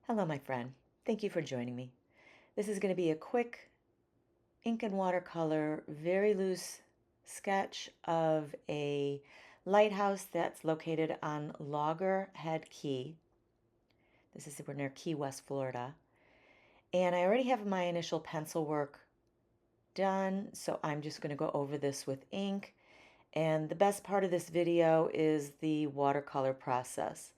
Hello, my friend. Thank you for joining me. This is going to be a quick ink and watercolor, very loose sketch of a lighthouse that's located on Loggerhead Key. We're near Key West, Florida. And I already have my initial pencil work done, so I'm just going to go over this with ink. And the best part of this video is the watercolor process.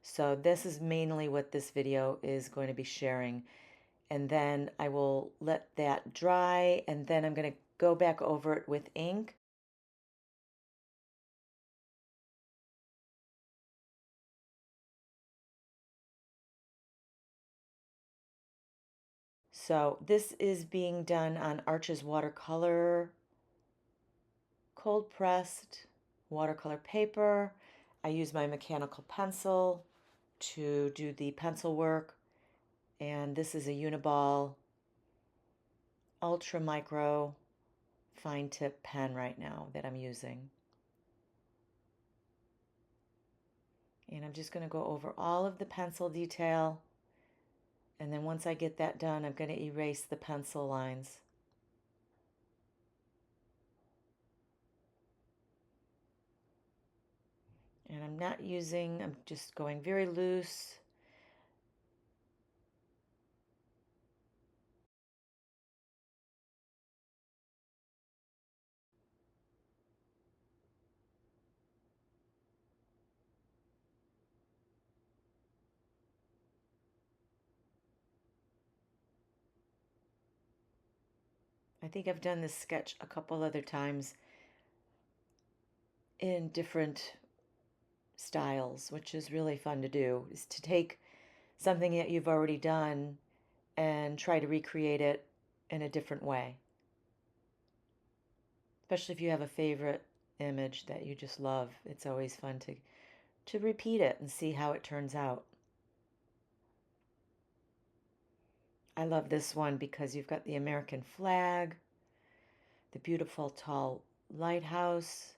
So this is mainly what this video is going to be sharing. And then I will let that dry, and then I'm going to go back over it with ink. So this is being done on Arches watercolor, cold pressed watercolor paper. I use my mechanical pencil to do the pencil work, and this is a Uniball ultra micro fine tip pen right now that I'm using. And I'm just going to go over all of the pencil detail, and then once I get that done, I'm going to erase the pencil lines. And I'm just going very loose. I think I've done this sketch a couple other times in different styles, which is really fun to do, is to take something that you've already done and try to recreate it in a different way. Especially if you have a favorite image that you just love. It's always fun to repeat it and see how it turns out. I love this one because you've got the American flag, the beautiful tall lighthouse.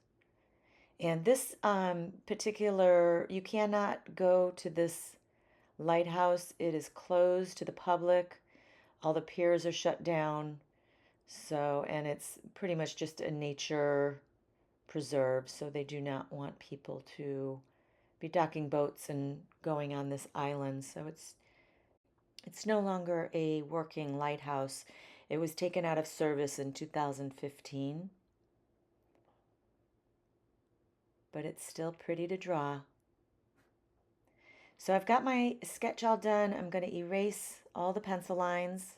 And this particular, you cannot go to this lighthouse. It is closed to the public. All the piers are shut down. So, and it's pretty much just a nature preserve. So they do not want people to be docking boats and going on this island. So it's no longer a working lighthouse. It was taken out of service in 2015. But it's still pretty to draw. So I've got my sketch all done. I'm going to erase all the pencil lines.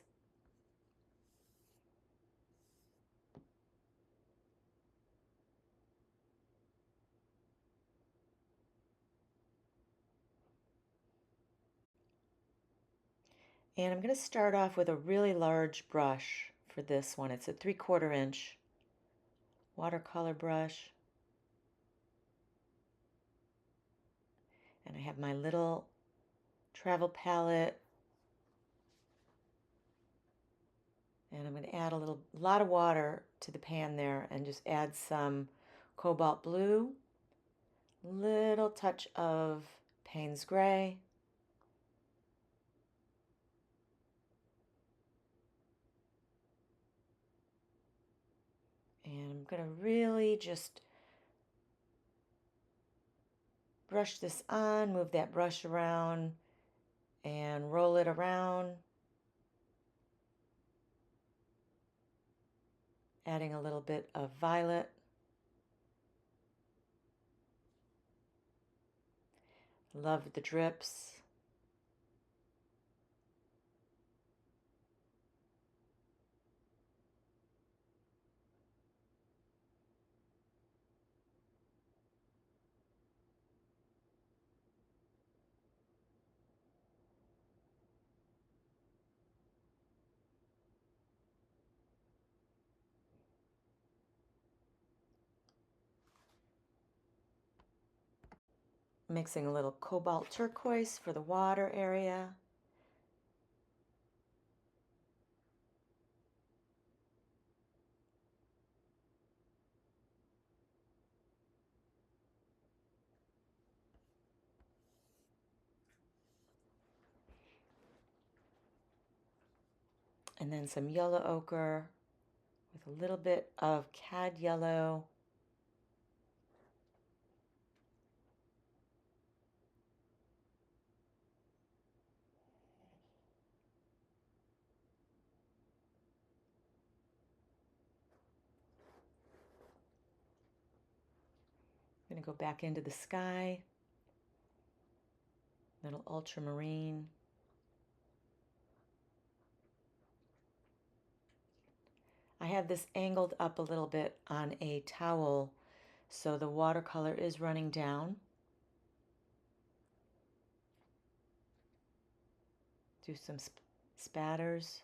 And I'm going to start off with a really large brush for this one. It's a 3/4 inch watercolor brush. And I have my little travel palette. And I'm going to add a lot of water to the pan there and just add some cobalt blue, little touch of Payne's gray. And I'm going to really just brush this on, move that brush around, and roll it around, adding a little bit of violet. Love the drips. Mixing a little cobalt turquoise for the water area. And then some yellow ochre with a little bit of cad yellow. I'm going to go back into the sky, little ultramarine. I have this angled up a little bit on a towel, so the watercolor is running down. Do some spatters.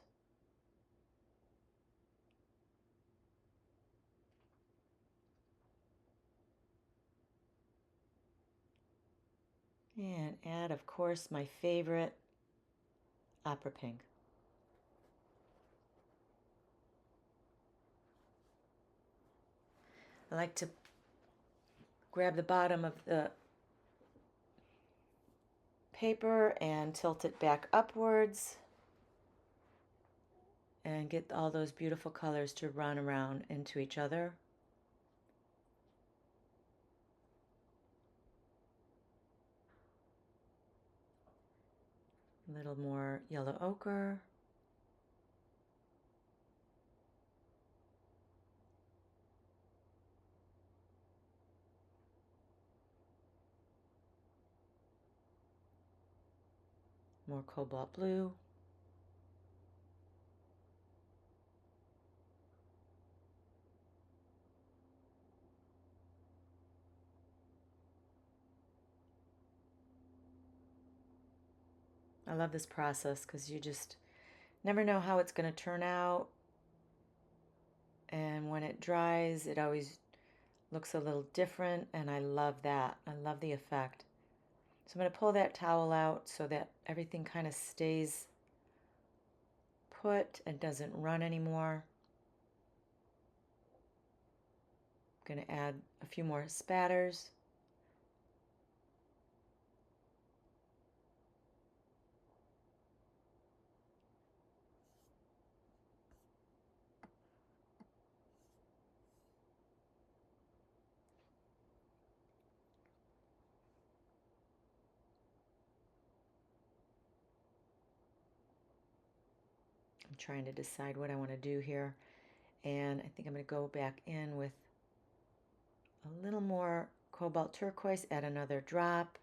And add, of course, my favorite, opera pink. I like to grab the bottom of the paper and tilt it back upwards and get all those beautiful colors to run around into each other. A little more yellow ochre. More cobalt blue. I love this process because you just never know how it's going to turn out. And when it dries, it always looks a little different, and I love that. I love the effect. So I'm going to pull that towel out so that everything kind of stays put and doesn't run anymore. I'm going to add a few more spatters. I'm trying to decide what I want to do here, and I think I'm going to go back in with a little more cobalt turquoise, add another drop.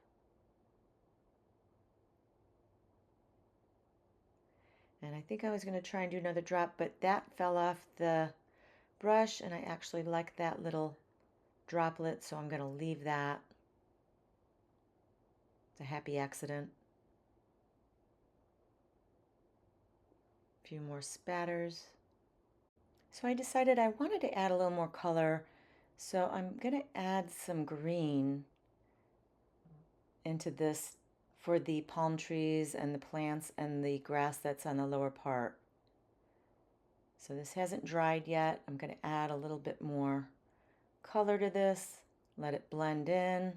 And I think I was going to try and do another drop, but that fell off the brush, and I actually like that little droplet, so I'm going to leave that. It's a happy accident. A few more spatters. So I decided I wanted to add a little more color, so I'm going to add some green into this for the palm trees and the plants and the grass that's on the lower part. So this hasn't dried yet. I'm going to add a little bit more color to this, let it blend in.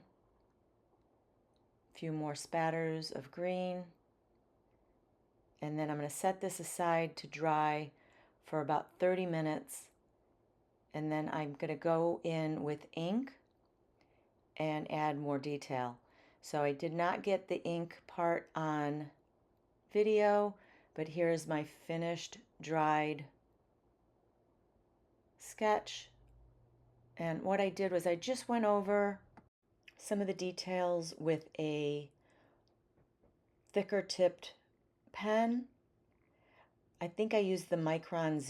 A few more spatters of green. And then I'm going to set this aside to dry for about 30 minutes. And then I'm going to go in with ink and add more detail. So I did not get the ink part on video, but here's my finished dried sketch. And what I did was I just went over some of the details with a thicker tipped pen. I think I used the Micron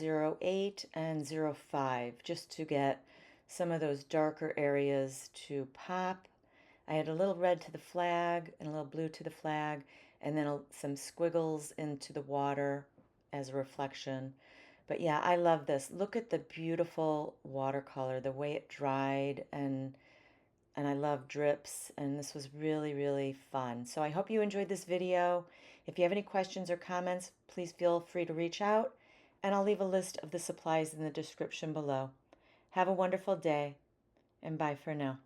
08 and 05 just to get some of those darker areas to pop. I had a little red to the flag and a little blue to the flag, and then some squiggles into the water as a reflection. But yeah, I love this. Look at the beautiful watercolor, the way it dried, and I love drips, and this was really, really fun. So I hope you enjoyed this video. If you have any questions or comments, please feel free to reach out, and I'll leave a list of the supplies in the description below. Have a wonderful day, and bye for now.